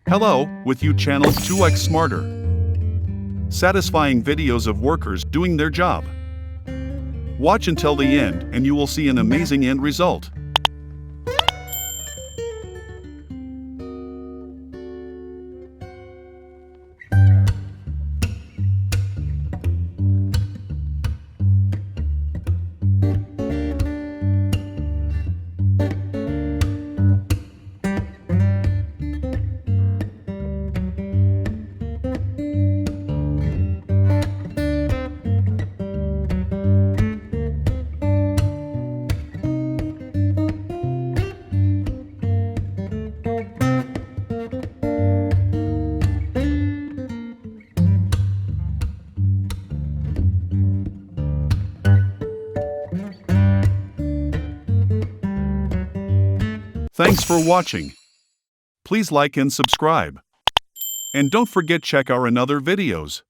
Hello, with you channel 2x Smarter. Satisfying videos of workers doing their job. Watch until the end and you will see an amazing end result. Thanks for watching. Please like and subscribe. And don't forget check our another videos.